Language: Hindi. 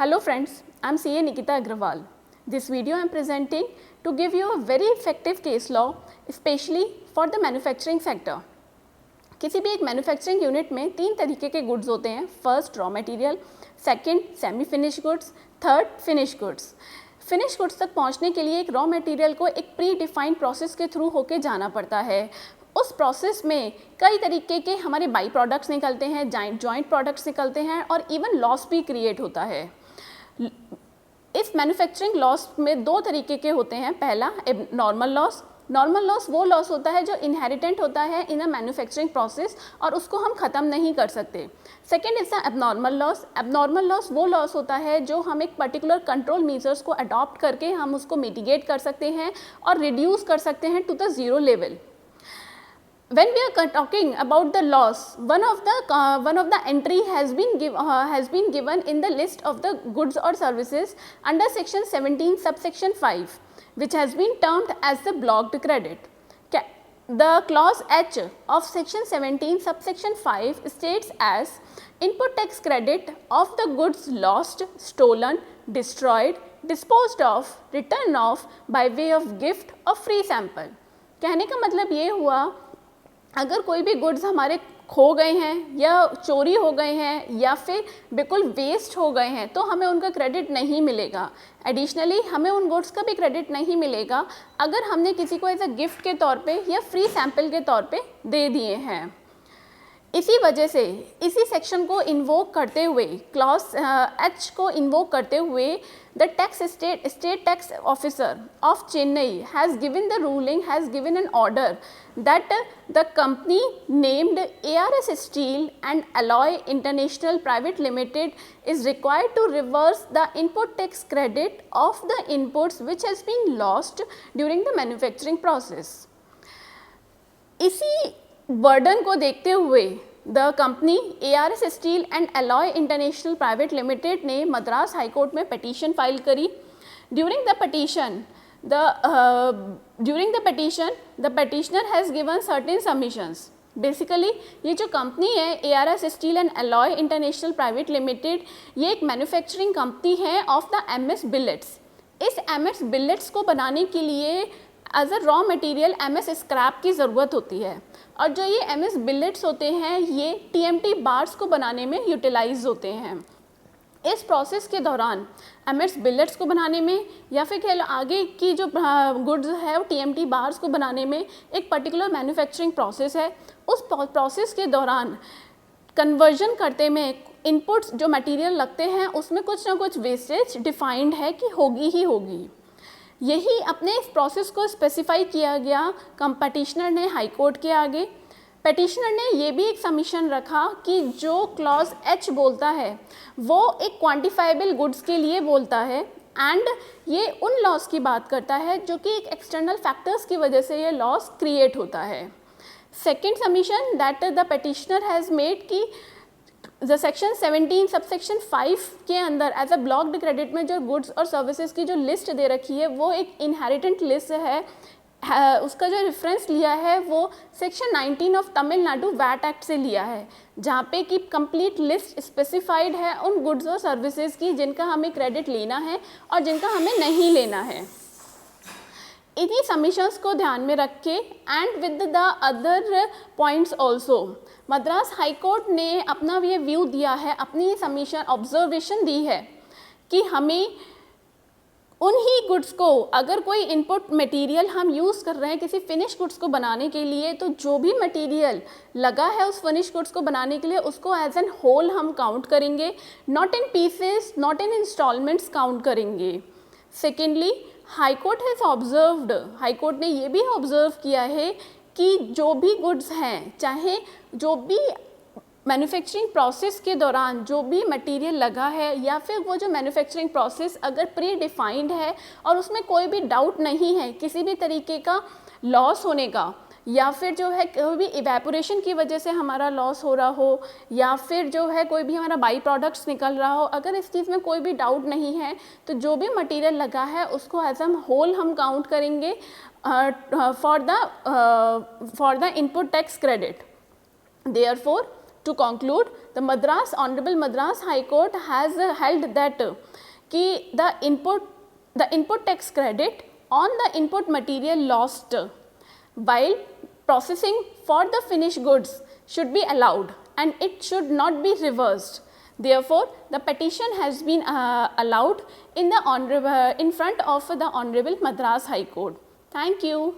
Hello friends, I am CA Nikita Agrawal. This video I am presenting to give you a very effective case law, especially for the manufacturing sector. किसी भी एक मैन्युफैक्चरिंग यूनिट में तीन तरीके के गुड्स होते हैं. First raw material, second semi finish goods, third finish goods. Finish goods तक पहुंचने के लिए एक रॉ मटेरियल को एक प्री डिफाइंड प्रोसेस के थ्रू होके जाना पड़ता है. उस प्रोसेस में कई तरीके के हमारे बाई प्रोडक्ट्स निकलते हैं, जॉइंट प्रोडक्ट्स निकलते हैं और इवन लॉस भी क्रिएट होता है. इस मैन्युफैक्चरिंग लॉस में दो तरीके के होते हैं. पहला नॉर्मल लॉस. नॉर्मल लॉस वो लॉस होता है जो इनहेरिटेंट होता है इन अ मैन्युफैक्चरिंग प्रोसेस और उसको हम ख़त्म नहीं कर सकते. Second is the abnormal loss. Abnormal loss वो लॉस होता है जो हम एक पर्टिकुलर कंट्रोल मेजर्स को अडॉप्ट करके हम उसको मिटिगेट कर सकते हैं और रिड्यूस कर सकते हैं to the zero level. When we are talking about the loss, one of the entry has been given in the list of the goods or services under section 17 subsection 5, which has been termed as the blocked credit. The clause H of section 17 subsection 5 states as input tax credit of the goods lost, stolen, destroyed, disposed of, written off by way of gift or free sample. कहने का मतलब ये हुआ, अगर कोई भी गुड्स हमारे खो गए हैं या चोरी हो गए हैं या फिर बिल्कुल वेस्ट हो गए हैं तो हमें उनका क्रेडिट नहीं मिलेगा. एडिशनली हमें उन गुड्स का भी क्रेडिट नहीं मिलेगा अगर हमने किसी को एज अ गिफ्ट के तौर पे या फ्री सैंपल के तौर पे दे दिए हैं. इसी वजह से इसी सेक्शन को इन्वोक करते हुए, क्लॉज एच को इन्वोक करते हुए, the state tax officer of Chennai has given an order that the company named ARS Steel and Alloy International Private Limited is required to reverse the input tax credit of the inputs which has been lost during the manufacturing process. इसी बर्डन को देखते हुए the company ARS Steel and Alloy International Private Limited ने मद्रास हाई कोर्ट में पिटीशन फाइल करी. During the petition, the petitioner has given certain submissions. Basically ये जो कंपनी है ARS Steel and Alloy International Private Limited, ये एक मैन्युफैक्चरिंग कंपनी है ऑफ द MS बिलेट्स. इस MS बिलेट्स को बनाने के लिए as a raw material MS scrap की ज़रूरत होती है और जो ये MS बिलेट्स होते हैं ये TMT बार्स को बनाने में यूटिलाइज होते हैं. इस प्रोसेस के दौरान MS बिलेट्स को बनाने में या फिर कह लो आगे की जो गुड्स है वो TMT बार्स को बनाने में एक पर्टिकुलर मैन्युफैक्चरिंग प्रोसेस है. उस प्रोसेस के दौरान कन्वर्जन करते में इनपुट्स जो मटेरियल लगते हैं उसमें कुछ ना कुछ वेस्टेज डिफाइंड है कि होगी ही होगी. यही अपने इस प्रोसेस को स्पेसिफाई किया गया पिटीशनर ने हाई कोर्ट के आगे. पिटीशनर ने ये भी एक सबमिशन रखा कि जो क्लॉज एच बोलता है वो एक क्वांटिफाइबल गुड्स के लिए बोलता है एंड ये उन लॉस की बात करता है जो कि एक एक्सटर्नल फैक्टर्स की वजह से ये लॉस क्रिएट होता है. Second submission that the petitioner has made कि द सेक्शन 17 सबसेक्शन 5 के अंदर एज अ ब्लॉक्ड क्रेडिट में जो गुड्स और सर्विसेज की जो लिस्ट दे रखी है वो एक इनहेरिटेंट लिस्ट है. उसका जो रेफरेंस लिया है वो section 19 of Tamil Nadu VAT act से लिया है जहाँ पे कि कंप्लीट लिस्ट स्पेसिफाइड है उन गुड्स और सर्विसेज की जिनका हमें क्रेडिट लेना है और जिनका हमें नहीं लेना है. इन्हीं सबमिशंस को ध्यान में रख के and with the other points also Madras high court ने अपना ये व्यू दिया है, अपनी सबमिशन ऑब्जर्वेशन दी है कि हमें उन्हीं गुड्स को अगर कोई इनपुट मटेरियल हम यूज़ कर रहे हैं किसी फिनिश गुड्स को बनाने के लिए तो जो भी मटेरियल लगा है उस फिनिश गुड्स को बनाने के लिए उसको एज एन होल हम काउंट करेंगे, not in pieces, not in instalments count करेंगे. सेकेंडली हाई कोर्ट ने ये भी ऑब्जर्व किया है कि जो भी गुड्स हैं, चाहे जो भी मैन्युफैक्चरिंग प्रोसेस के दौरान जो भी मटेरियल लगा है या फिर वो जो मैन्युफैक्चरिंग प्रोसेस अगर प्री डिफाइंड है और उसमें कोई भी डाउट नहीं है किसी भी तरीके का लॉस होने का या फिर जो है कोई भी इवेपोरेशन की वजह से हमारा लॉस हो रहा हो या फिर जो है कोई भी हमारा बाई प्रोडक्ट्स निकल रहा हो, अगर इस चीज़ में कोई भी डाउट नहीं है तो जो भी मटेरियल लगा है उसको एज अ होल हम काउंट करेंगे for the input tax credit. Therefore to conclude, the Honorable Madras High Court has held that the input tax credit on the input material lost while processing for the finished goods should be allowed and it should not be reversed. Therefore, the petition has been allowed in front of the Honorable Madras High Court. Thank you.